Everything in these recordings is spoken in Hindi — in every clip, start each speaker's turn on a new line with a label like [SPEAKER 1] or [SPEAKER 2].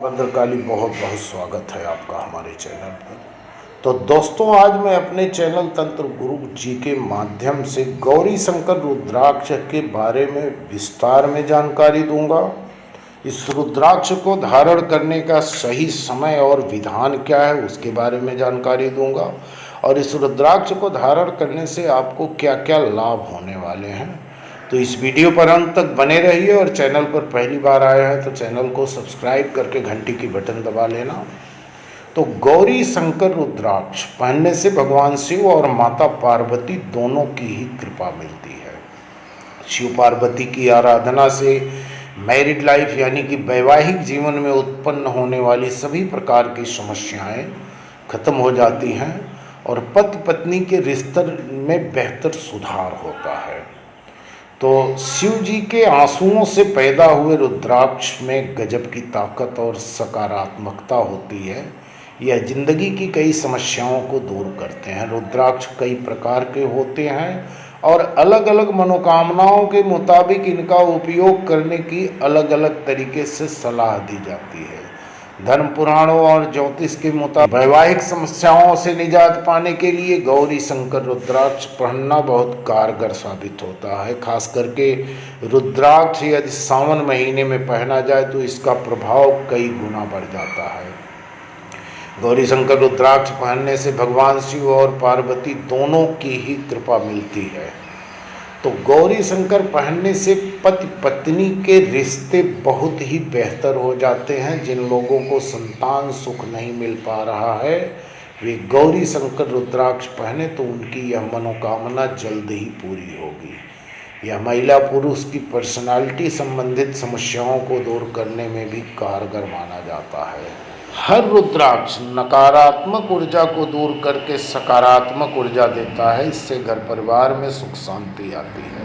[SPEAKER 1] भद्रकाली, बहुत बहुत स्वागत है आपका हमारे चैनल पर। तो दोस्तों, आज मैं अपने चैनल तंत्र गुरु जी के माध्यम से गौरी शंकर रुद्राक्ष के बारे में विस्तार में जानकारी दूंगा। इस रुद्राक्ष को धारण करने का सही समय और विधान क्या है उसके बारे में जानकारी दूंगा, और इस रुद्राक्ष को धारण करने से आपको क्या क्या लाभ होने वाले हैं। तो इस वीडियो पर अंत तक बने रहिए, और चैनल पर पहली बार आए हैं तो चैनल को सब्सक्राइब करके घंटी की बटन दबा लेना। तो गौरी शंकर रुद्राक्ष पहनने से भगवान शिव और माता पार्वती दोनों की ही कृपा मिलती है। शिव पार्वती की आराधना से मैरिड लाइफ यानी कि वैवाहिक जीवन में उत्पन्न होने वाली सभी प्रकार की समस्याएं खत्म हो जाती हैं, और पति पत्नी के रिश्ते में बेहतर सुधार होता है। तो शिव जी के आंसुओं से पैदा हुए रुद्राक्ष में गजब की ताकत और सकारात्मकता होती है। यह जिंदगी की कई समस्याओं को दूर करते हैं। रुद्राक्ष कई प्रकार के होते हैं और अलग अलग मनोकामनाओं के मुताबिक इनका उपयोग करने की अलग अलग तरीके से सलाह दी जाती है। धर्म पुराणों और ज्योतिष के मुताबिक वैवाहिक समस्याओं से निजात पाने के लिए गौरी शंकर रुद्राक्ष पहनना बहुत कारगर साबित होता है। खास करके रुद्राक्ष यदि सावन महीने में पहना जाए तो इसका प्रभाव कई गुना बढ़ जाता है। गौरी शंकर रुद्राक्ष पहनने से भगवान शिव और पार्वती दोनों की ही कृपा मिलती है। तो गौरी शंकर पहनने से पति पत्नी के रिश्ते बहुत ही बेहतर हो जाते हैं। जिन लोगों को संतान सुख नहीं मिल पा रहा है, वे गौरी शंकर रुद्राक्ष पहने तो उनकी यह मनोकामना जल्द ही पूरी होगी। यह महिला पुरुष की पर्सनालिटी संबंधित समस्याओं को दूर करने में भी कारगर माना जाता है। हर रुद्राक्ष नकारात्मक ऊर्जा को दूर करके सकारात्मक ऊर्जा देता है। इससे घर परिवार में सुख शांति आती है।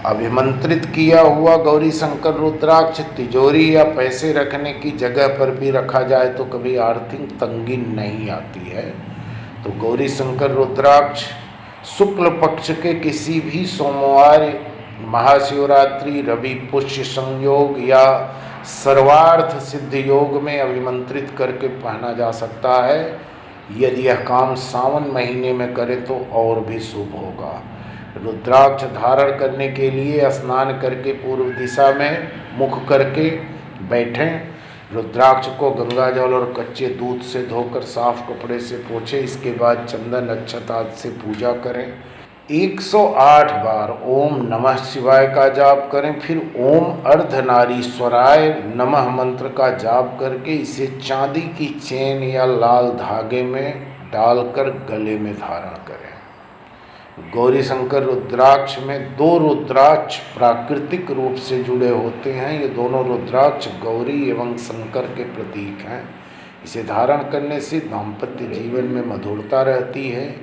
[SPEAKER 1] अभिमंत्रित किया हुआ गौरी शंकर रुद्राक्ष तिजोरी या पैसे रखने की जगह पर भी रखा जाए तो कभी आर्थिक तंगी नहीं आती है। तो गौरी शंकर रुद्राक्ष शुक्ल पक्ष के किसी भी सोमवार, महाशिवरात्रि, रवि पुष्य संयोग या सर्वार्थ सिद्ध योग में अभिमंत्रित करके पहना जा सकता है। यदि यह काम सावन महीने में करें तो और भी शुभ होगा। रुद्राक्ष धारण करने के लिए स्नान करके पूर्व दिशा में मुख करके बैठें। रुद्राक्ष को गंगा जल और कच्चे दूध से धोकर साफ कपड़े से पोंछें। इसके बाद चंदन अक्षत आदि से पूजा करें। 108 बार ओम नमः शिवाय का जाप करें। फिर ओम अर्धनारीश्वराय नमः मंत्र का जाप करके इसे चांदी की चेन या लाल धागे में डालकर गले में धारण करें। गौरी शंकर रुद्राक्ष में 2 रुद्राक्ष प्राकृतिक रूप से जुड़े होते हैं। ये दोनों रुद्राक्ष गौरी एवं शंकर के प्रतीक हैं। इसे धारण करने से दाम्पत्य जीवन में मधुरता रहती है।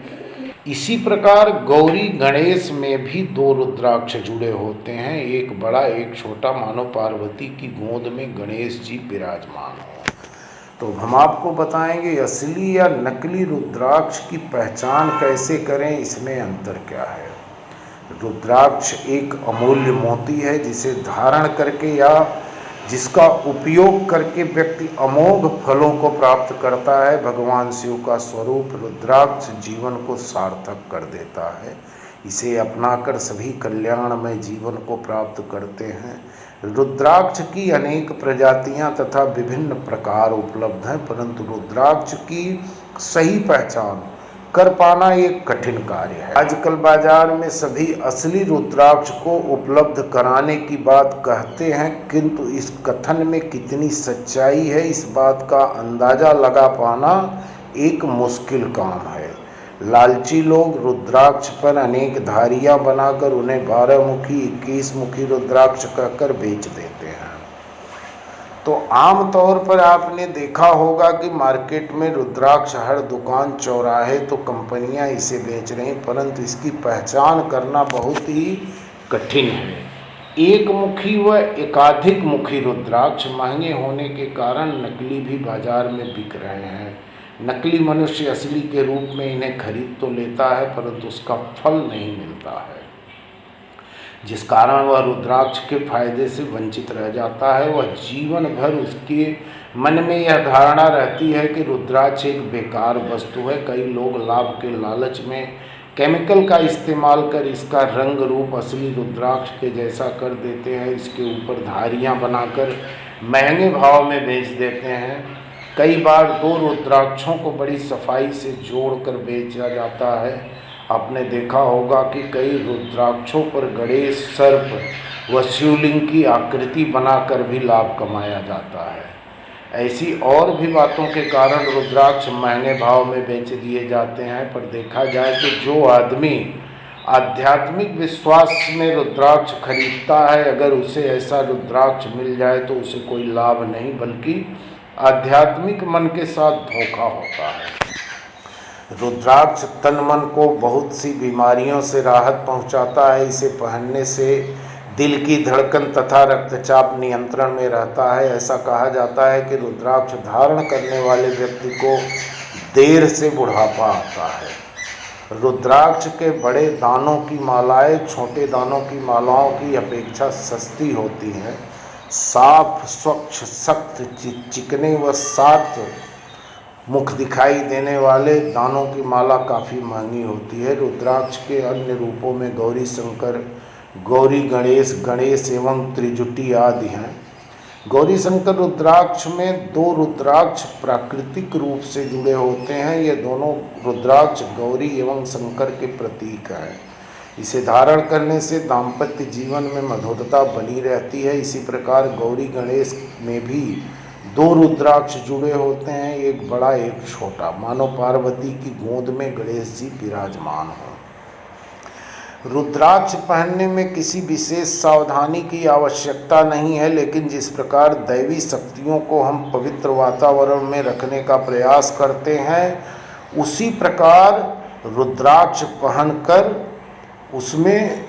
[SPEAKER 1] इसी प्रकार गौरी गणेश में भी 2 रुद्राक्ष जुड़े होते हैं, एक बड़ा एक छोटा, मानो पार्वती की गोद में गणेश जी विराजमान हो। तो हम आपको बताएंगे असली या नकली रुद्राक्ष की पहचान कैसे करें, इसमें अंतर क्या है। रुद्राक्ष एक अमूल्य मोती है जिसे धारण करके या जिसका उपयोग करके व्यक्ति अमोघ फलों को प्राप्त करता है। भगवान शिव का स्वरूप रुद्राक्ष जीवन को सार्थक कर देता है। इसे अपनाकर सभी कल्याणमय जीवन को प्राप्त करते हैं। रुद्राक्ष की अनेक प्रजातियां तथा विभिन्न प्रकार उपलब्ध हैं, परंतु रुद्राक्ष की सही पहचान कर पाना एक कठिन कार्य है। आजकल बाजार में सभी असली रुद्राक्ष को उपलब्ध कराने की बात कहते हैं, किंतु इस कथन में कितनी सच्चाई है इस बात का अंदाजा लगा पाना एक मुश्किल काम है। लालची लोग रुद्राक्ष पर अनेक धारियां बनाकर उन्हें 12 मुखी 21 मुखी रुद्राक्ष कहकर बेच देते हैं। तो आम तौर पर आपने देखा होगा कि मार्केट में रुद्राक्ष हर दुकान चौराहे तो कंपनियां इसे बेच रही, परंतु इसकी पहचान करना बहुत ही कठिन है। एक मुखी व एकाधिक मुखी रुद्राक्ष महंगे होने के कारण नकली भी बाजार में बिक रहे हैं। नकली मनुष्य असली के रूप में इन्हें खरीद तो लेता है, परंतु उसका फल नहीं मिलता है। जिस कारण वह रुद्राक्ष के फायदे से वंचित रह जाता है। वह जीवन भर उसके मन में यह धारणा रहती है कि रुद्राक्ष एक बेकार वस्तु है। कई लोग लाभ के लालच में केमिकल का इस्तेमाल कर इसका रंग रूप असली रुद्राक्ष के जैसा कर देते हैं। इसके ऊपर धारियां बनाकर महंगे भाव में बेच देते हैं। कई बार दो रुद्राक्षों को बड़ी सफाई से जोड़कर बेचा जाता है। आपने देखा होगा कि कई रुद्राक्षों पर गणेश, सर्प व शिवलिंग की आकृति बनाकर भी लाभ कमाया जाता है। ऐसी और भी बातों के कारण रुद्राक्ष महंगे भाव में बेच दिए जाते हैं। पर देखा जाए तो जो आदमी आध्यात्मिक विश्वास में रुद्राक्ष खरीदता है, अगर उसे ऐसा रुद्राक्ष मिल जाए तो उसे कोई लाभ नहीं बल्कि आध्यात्मिक मन के साथ धोखा होता है। रुद्राक्ष तन मन को बहुत सी बीमारियों से राहत पहुंचाता है। इसे पहनने से दिल की धड़कन तथा रक्तचाप नियंत्रण में रहता है। ऐसा कहा जाता है कि रुद्राक्ष धारण करने वाले व्यक्ति को देर से बुढ़ापा आता है। रुद्राक्ष के बड़े दानों की मालाएं छोटे दानों की मालाओं की अपेक्षा सस्ती होती हैं। साफ, स्वच्छ, सख्त, चिकने व सात मुख दिखाई देने वाले दानों की माला काफ़ी महंगी होती है। रुद्राक्ष के अन्य रूपों में गौरी शंकर, गौरी गणेश, गणेश एवं त्रिजुटी आदि हैं। गौरी शंकर रुद्राक्ष में दो रुद्राक्ष प्राकृतिक रूप से जुड़े होते हैं। ये दोनों रुद्राक्ष गौरी एवं शंकर के प्रतीक हैं। इसे धारण करने से दाम्पत्य जीवन में मधुरता बनी रहती है। इसी प्रकार गौरी गणेश में भी दो रुद्राक्ष जुड़े होते हैं, एक बड़ा एक छोटा, मानो पार्वती की गोद में गणेश जी विराजमान हो। रुद्राक्ष पहनने में किसी विशेष सावधानी की आवश्यकता नहीं है, लेकिन जिस प्रकार दैवी शक्तियों को हम पवित्र वातावरण में रखने का प्रयास करते हैं, उसी प्रकार रुद्राक्ष पहनकर उसमें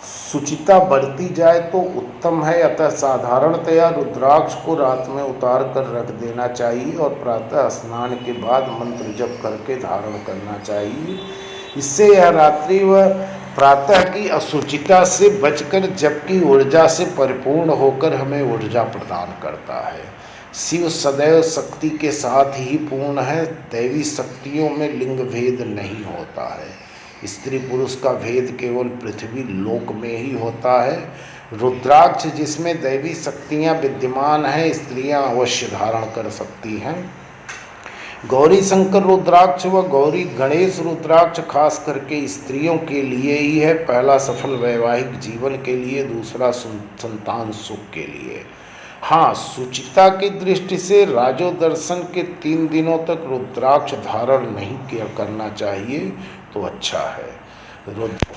[SPEAKER 1] शुचिता बरती जाए तो उत्तम है। अतः साधारणतया रुद्राक्ष को रात में उतार कर रख देना चाहिए और प्रातः स्नान के बाद मंत्र जप करके धारण करना चाहिए। इससे यह रात्रि व प्रातः की अशुचिता से बचकर जप की ऊर्जा से परिपूर्ण होकर हमें ऊर्जा प्रदान करता है। शिव सदैव शक्ति के साथ ही पूर्ण है। दैवी शक्तियों में लिंग भेद नहीं होता है। स्त्री पुरुष का भेद केवल पृथ्वी लोक में ही होता है। रुद्राक्ष जिसमें दैवी शक्तियाँ विद्यमान हैं, स्त्रियाँ अवश्य धारण कर सकती हैं। गौरी शंकर रुद्राक्ष व गौरी गणेश रुद्राक्ष खास करके स्त्रियों के लिए ही है। पहला सफल वैवाहिक जीवन के लिए, दूसरा संतान सुख के लिए। हाँ, शुचिता की दृष्टि से राजो दर्शन के 3 दिनों तक रुद्राक्ष धारण नहीं करना चाहिए तो अच्छा है।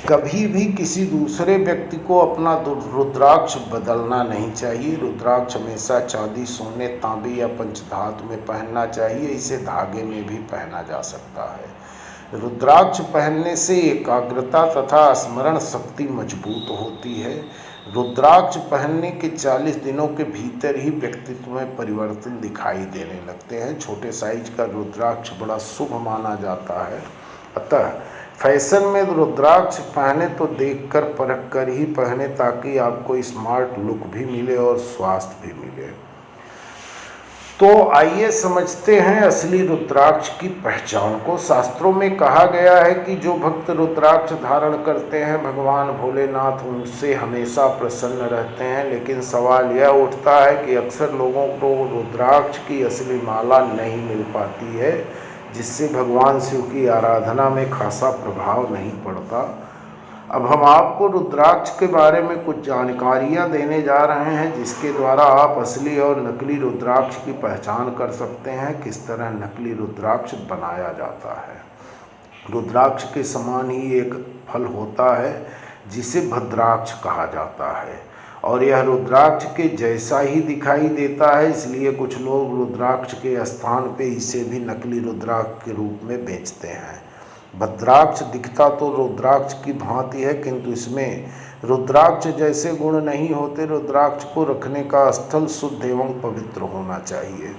[SPEAKER 1] कभी भी किसी दूसरे व्यक्ति को अपना रुद्राक्ष बदलना नहीं चाहिए। रुद्राक्ष हमेशा चांदी, सोने, तांबे या पंचधातु में पहनना चाहिए। इसे धागे में भी पहना जा सकता है। रुद्राक्ष पहनने से एकाग्रता तथा स्मरण शक्ति मजबूत होती है। रुद्राक्ष पहनने के 40 दिनों के भीतर ही व्यक्तित्व में परिवर्तन दिखाई देने लगते हैं। छोटे साइज का रुद्राक्ष बड़ा शुभ माना जाता है। अतः फैशन में रुद्राक्ष पहने तो देखकर परख कर ही पहने, ताकि आपको स्मार्ट लुक भी मिले और स्वास्थ्य भी मिले। तो आइए समझते हैं असली रुद्राक्ष की पहचान को। शास्त्रों में कहा गया है कि जो भक्त रुद्राक्ष धारण करते हैं, भगवान भोलेनाथ उनसे हमेशा प्रसन्न रहते हैं। लेकिन सवाल यह उठता है कि अक्सर लोगों को रुद्राक्ष की असली माला नहीं मिल पाती है, जिससे भगवान शिव की आराधना में खासा प्रभाव नहीं पड़ता। अब हम आपको रुद्राक्ष के बारे में कुछ जानकारियां देने जा रहे हैं, जिसके द्वारा आप असली और नकली रुद्राक्ष की पहचान कर सकते हैं। किस तरह नकली रुद्राक्ष बनाया जाता है। रुद्राक्ष के समान ही एक फल होता है जिसे भद्राक्ष कहा जाता है, और यह रुद्राक्ष के जैसा ही दिखाई देता है। इसलिए कुछ लोग रुद्राक्ष के स्थान पे इसे भी नकली रुद्राक्ष के रूप में बेचते हैं। भद्राक्ष दिखता तो रुद्राक्ष की भांति है, किंतु इसमें रुद्राक्ष जैसे गुण नहीं होते। रुद्राक्ष को रखने का स्थल शुद्ध एवं पवित्र होना चाहिए।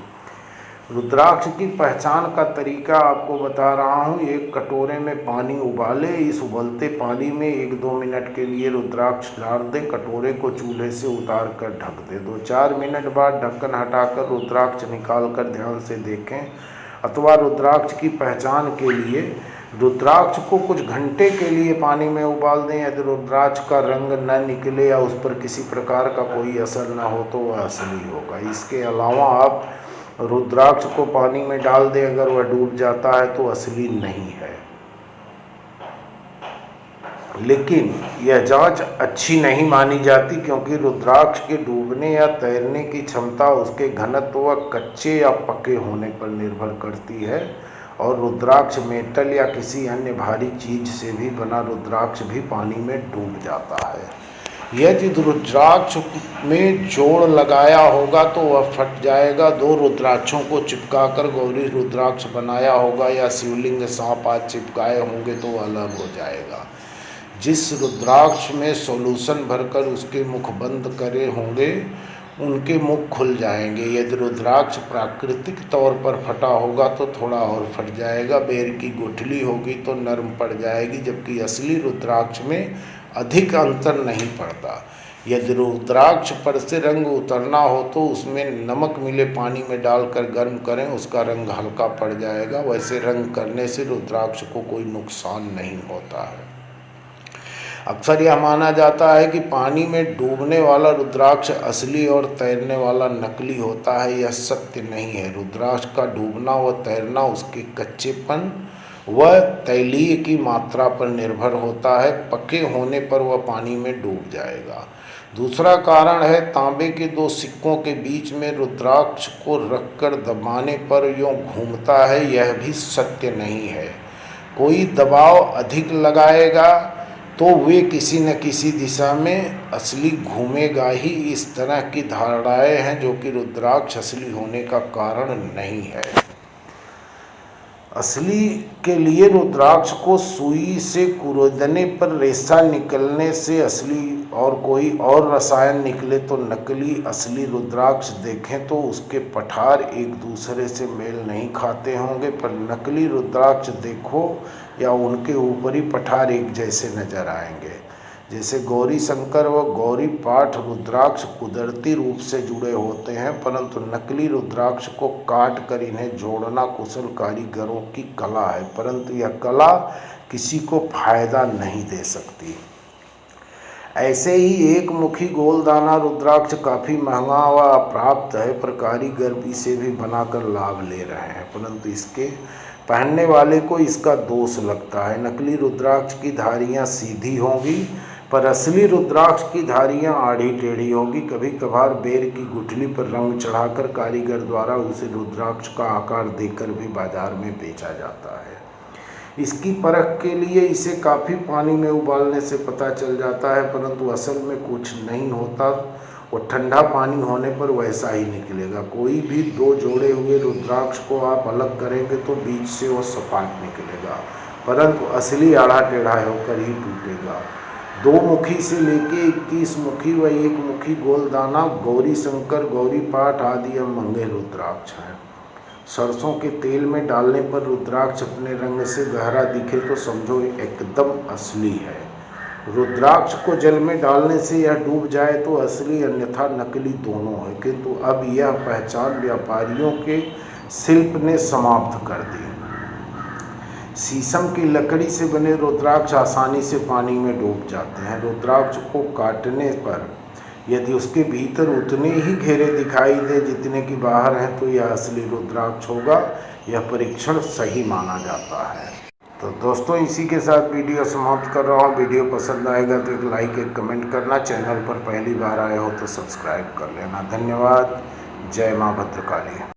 [SPEAKER 1] रुद्राक्ष की पहचान का तरीका आपको बता रहा हूँ। एक कटोरे में पानी उबाले, इस उबलते पानी में 1-2 मिनट के लिए रुद्राक्ष डाल दें। कटोरे को चूल्हे से उतार कर ढक दें। 2-4 मिनट बाद ढक्कन हटाकर रुद्राक्ष निकाल कर ध्यान से देखें। अथवा रुद्राक्ष की पहचान के लिए रुद्राक्ष को कुछ घंटे के लिए पानी में उबाल दें। यदि रुद्राक्ष का रंग न निकले या उस पर किसी प्रकार का कोई असर न हो तो वह असली होगा। इसके अलावा आप रुद्राक्ष को पानी में डाल दें, अगर वह डूब जाता है तो असली नहीं है। लेकिन यह जांच अच्छी नहीं मानी जाती, क्योंकि रुद्राक्ष के डूबने या तैरने की क्षमता उसके घनत्व व कच्चे या पके होने पर निर्भर करती है। और रुद्राक्ष मेटल या किसी अन्य भारी चीज से भी बना रुद्राक्ष भी पानी में डूब जाता है। यदि रुद्राक्ष में जोड़ लगाया होगा तो वह फट जाएगा। 2 रुद्राक्षों को चिपकाकर गौरी रुद्राक्ष बनाया होगा या शिवलिंग सांप आदि चिपकाए होंगे तो अलग हो जाएगा। जिस रुद्राक्ष में सॉल्यूशन भरकर उसके मुख बंद करे होंगे उनके मुख खुल जाएंगे। यदि रुद्राक्ष प्राकृतिक तौर पर फटा होगा तो थोड़ा और फट जाएगा। बेर की गुठली होगी तो नरम पड़ जाएगी, जबकि असली रुद्राक्ष में अधिक अंतर नहीं पड़ता। यदि रुद्राक्ष पर से रंग उतरना हो तो उसमें नमक मिले पानी में डालकर गर्म करें, उसका रंग हल्का पड़ जाएगा। वैसे रंग करने से रुद्राक्ष को कोई नुकसान नहीं होता है। अक्सर यह माना जाता है कि पानी में डूबने वाला रुद्राक्ष असली और तैरने वाला नकली होता है। यह सत्य नहीं है। रुद्राक्ष का डूबना व तैरना उसके कच्चेपन व तैलीय की मात्रा पर निर्भर होता है। पके होने पर वह पानी में डूब जाएगा। दूसरा कारण है तांबे के 2 सिक्कों के बीच में रुद्राक्ष को रखकर दबाने पर यूँ घूमता है। यह भी सत्य नहीं है। कोई दबाव अधिक लगाएगा तो वे किसी न किसी दिशा में असली घूमेगा ही। इस तरह की धारणाएं हैं जो कि रुद्राक्ष असली होने का कारण नहीं है। असली के लिए रुद्राक्ष को सुई से कुरेदने पर रेशा निकलने से असली और कोई और रसायन निकले तो नकली। असली रुद्राक्ष देखें तो उसके पठार एक दूसरे से मेल नहीं खाते होंगे, पर नकली रुद्राक्ष देखो या उनके ऊपरी पठार एक जैसे नजर आएंगे। जैसे गौरी शंकर व गौरी पाठ रुद्राक्ष कुदरती रूप से जुड़े होते हैं, परंतु नकली रुद्राक्ष को काट कर इन्हें जोड़ना कुशल कारीगरों की कला है, परंतु यह कला किसी को फायदा नहीं दे सकती। ऐसे ही एक मुखी गोलदाना रुद्राक्ष काफ़ी महंगा व अप्राप्त है, पर कारीगर इसे भी बनाकर लाभ ले रहे हैं, परंतु इसके पहनने वाले को इसका दोष लगता है। नकली रुद्राक्ष की धारियाँ सीधी होंगी, पर असली रुद्राक्ष की धारियाँ आड़ी टेढ़ी होगी। कभी कभार बेर की गुठली पर रंग चढ़ाकर कारीगर द्वारा उसे रुद्राक्ष का आकार देकर भी बाजार में बेचा जाता है। इसकी परख के लिए इसे काफ़ी पानी में उबालने से पता चल जाता है, परंतु असल में कुछ नहीं होता। वो ठंडा पानी होने पर वैसा ही निकलेगा। कोई भी 2 जोड़े हुए रुद्राक्ष को आप अलग करेंगे तो बीच से वो सपाट निकलेगा, परंतु असली आड़ा टेढ़ा होकर ही टूटेगा। 2 मुखी से लेके 21 मुखी व 1 मुखी गोलदाना गौरी शंकर, गौरी पाठ आदि अब महंगे रुद्राक्ष हैं। सरसों के तेल में डालने पर रुद्राक्ष अपने रंग से गहरा दिखे तो समझो एकदम असली है। रुद्राक्ष को जल में डालने से यह डूब जाए तो असली अन्यथा नकली दोनों है, किंतु अब यह पहचान व्यापारियों के शिल्प ने समाप्त कर दी। शीशम की लकड़ी से बने रुद्राक्ष आसानी से पानी में डूब जाते हैं। रुद्राक्ष को काटने पर यदि उसके भीतर उतने ही घेरे दिखाई दे जितने कि बाहर हैं तो यह असली रुद्राक्ष होगा। यह परीक्षण सही माना जाता है। तो दोस्तों, इसी के साथ वीडियो समाप्त कर रहा हूँ। वीडियो पसंद आएगा तो एक लाइक, एक कमेंट करना। चैनल पर पहली बार आए हो तो सब्सक्राइब कर लेना। धन्यवाद। जय माँ भद्रकाली।